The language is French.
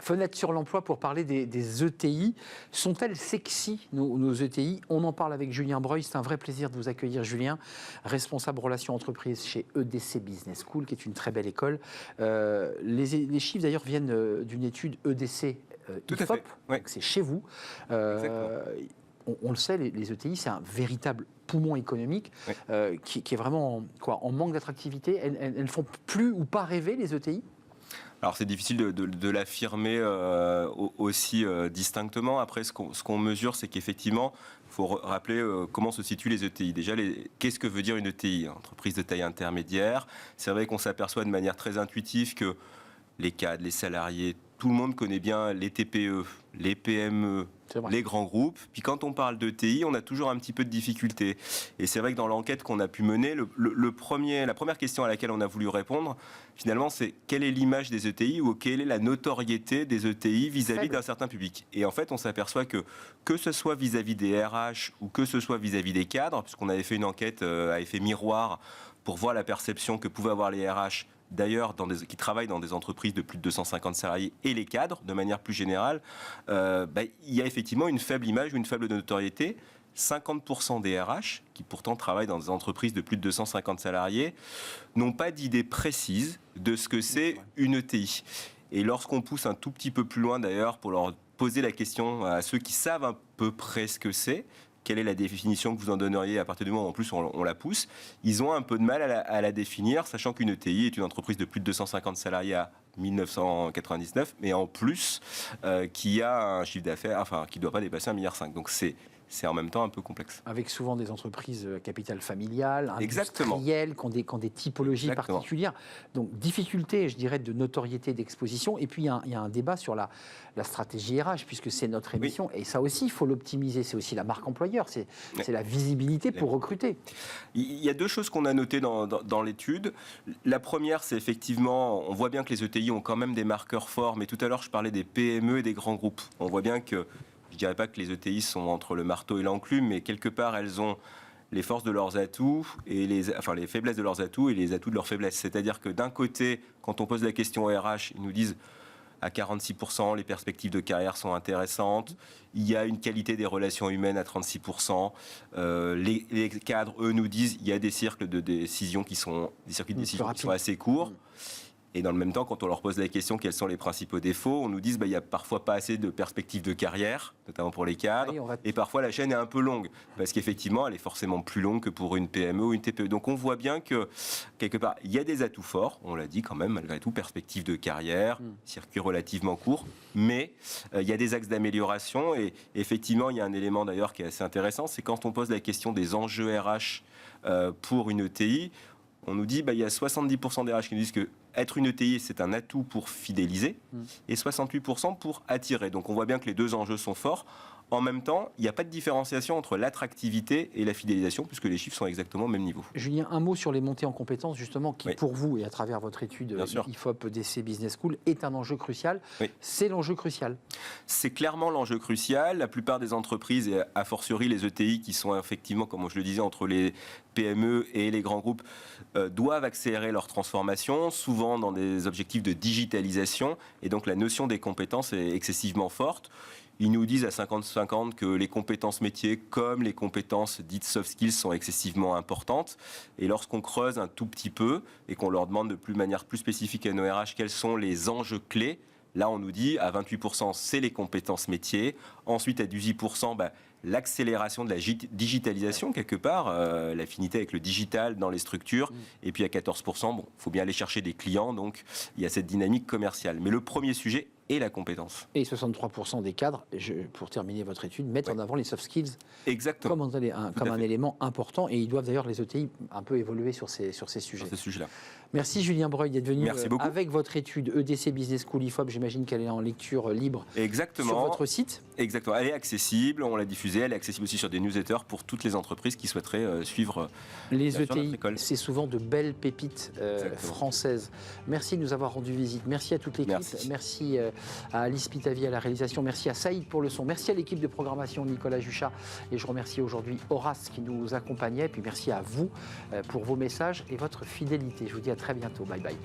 Fenêtre sur l'emploi pour parler des ETI. Sont-elles sexy, nos ETI? On en parle avec Julien Breuil. C'est un vrai plaisir de vous accueillir, Julien. Responsable relations entreprises chez EDC Business School, qui est une très belle école. Les chiffres, d'ailleurs, viennent d'une étude EDC IFOP. Ouais. C'est chez vous. On le sait, les ETI, c'est un véritable poumon économique qui est vraiment en manque d'attractivité. Elles ne font plus ou pas rêver, les ETI? Alors c'est difficile de l'affirmer aussi distinctement. Après, ce qu'on mesure, c'est qu'effectivement, il faut rappeler comment se situent les ETI. Déjà, qu'est-ce que veut dire une ETI, entreprise de taille intermédiaire? C'est vrai qu'on s'aperçoit de manière très intuitive que les cadres, les salariés, tout le monde connaît bien les TPE, les PME, les grands groupes. Puis quand on parle d'ETI, on a toujours un petit peu de difficulté. Et c'est vrai que dans l'enquête qu'on a pu mener, la première question à laquelle on a voulu répondre, finalement, c'est quelle est l'image des ETI ou quelle est la notoriété des ETI vis-à-vis d'un certain public. Et en fait, on s'aperçoit que ce soit vis-à-vis des RH ou que ce soit vis-à-vis des cadres, puisqu'on avait fait une enquête à effet miroir pour voir la perception que pouvaient avoir les RH, d'ailleurs, qui travaillent dans des entreprises de plus de 250 salariés et les cadres, de manière plus générale, il y a effectivement une faible image ou une faible notoriété. 50% des RH, qui pourtant travaillent dans des entreprises de plus de 250 salariés, n'ont pas d'idée précise de ce que c'est une ETI. Et lorsqu'on pousse un tout petit peu plus loin, d'ailleurs, pour leur poser la question à ceux qui savent à peu près ce que c'est, quelle est la définition que vous en donneriez à partir du moment où en plus on la pousse, ils ont un peu de mal à la définir, sachant qu'une ETI est une entreprise de plus de 250 salariés à 1999, mais en plus qui a un chiffre d'affaires, qui ne doit pas dépasser 1,5 milliard. Donc c'est en même temps un peu complexe. Avec souvent des entreprises capital familial, industrielles, qui ont des typologies particulières. Donc, difficulté, je dirais, de notoriété, d'exposition. Et puis, il y a un débat sur la stratégie RH, puisque c'est notre émission. Et ça aussi, il faut l'optimiser. C'est aussi la marque employeur. C'est la visibilité pour recruter. Il y a deux choses qu'on a notées dans l'étude. La première, c'est effectivement, on voit bien que les ETI ont quand même des marqueurs forts. Mais tout à l'heure, je parlais des PME et des grands groupes. On voit bien que je ne dirais pas que les ETI sont entre le marteau et l'enclume, mais quelque part, elles ont les forces de leurs atouts, et les faiblesses de leurs atouts et les atouts de leurs faiblesses. C'est-à-dire que d'un côté, quand on pose la question au RH, ils nous disent à 46%, les perspectives de carrière sont intéressantes. Il y a une qualité des relations humaines à 36%. Les cadres, eux, nous disent qu'il y a des circuits de décision qui sont assez courts. Et dans le même temps, quand on leur pose la question quels sont les principaux défauts, on nous dit qu'il n'y a parfois pas assez de perspectives de carrière, notamment pour les cadres, et parfois la chaîne est un peu longue, parce qu'effectivement, elle est forcément plus longue que pour une PME ou une TPE. Donc on voit bien que, quelque part, il y a des atouts forts, on l'a dit quand même, malgré tout, perspectives de carrière, circuit relativement court, mais il y a des axes d'amélioration, et effectivement, il y a un élément d'ailleurs qui est assez intéressant, c'est quand on pose la question des enjeux RH pour une ETI, on nous dit qu'il y a 70% des RH qui nous disent que être une ETI, c'est un atout pour fidéliser, et 68% pour attirer. Donc on voit bien que les deux enjeux sont forts. En même temps, il n'y a pas de différenciation entre l'attractivité et la fidélisation, puisque les chiffres sont exactement au même niveau. Julien, un mot sur les montées en compétences, justement, qui pour vous, et à travers votre étude IFOP EDC Business School, est un enjeu crucial. C'est l'enjeu crucial. C'est clairement l'enjeu crucial. La plupart des entreprises, et a fortiori les ETI, qui sont effectivement, comme je le disais, entre les PME et les grands groupes, doivent accélérer leur transformation, souvent dans des objectifs de digitalisation, et donc la notion des compétences est excessivement forte. Ils nous disent à 50-50 que les compétences métiers comme les compétences dites soft skills sont excessivement importantes. Et lorsqu'on creuse un tout petit peu et qu'on leur demande de manière plus spécifique à nos RH quels sont les enjeux clés, là on nous dit à 28% c'est les compétences métiers. Ensuite à 18%, l'accélération de la digitalisation quelque part, l'affinité avec le digital dans les structures. Et puis à 14%, faut bien aller chercher des clients, donc il y a cette dynamique commerciale. Mais le premier sujet est la compétence. Et 63% des cadres, pour terminer votre étude, mettent en avant les soft skills comme un élément important. Et ils doivent d'ailleurs, les ETI, un peu évoluer sur ces sujets. Sur ces sujets-là. Merci Julien Breuil d'être venu avec votre étude EDC Business School IFOP. J'imagine qu'elle est en lecture libre sur votre site. Exactement. Elle est accessible, on l'a diffusée. Elle est accessible aussi sur des newsletters pour toutes les entreprises qui souhaiteraient suivre les ETI. C'est souvent de belles pépites françaises. Merci de nous avoir rendu visite. Merci à toute l'équipe. Merci à Alice Pitavi à la réalisation. Merci à Saïd pour le son. Merci à l'équipe de programmation Nicolas Juchat. Et je remercie aujourd'hui Horace qui nous accompagnait. Et puis merci à vous pour vos messages et votre fidélité. Je vous dis à très bientôt. Bye bye.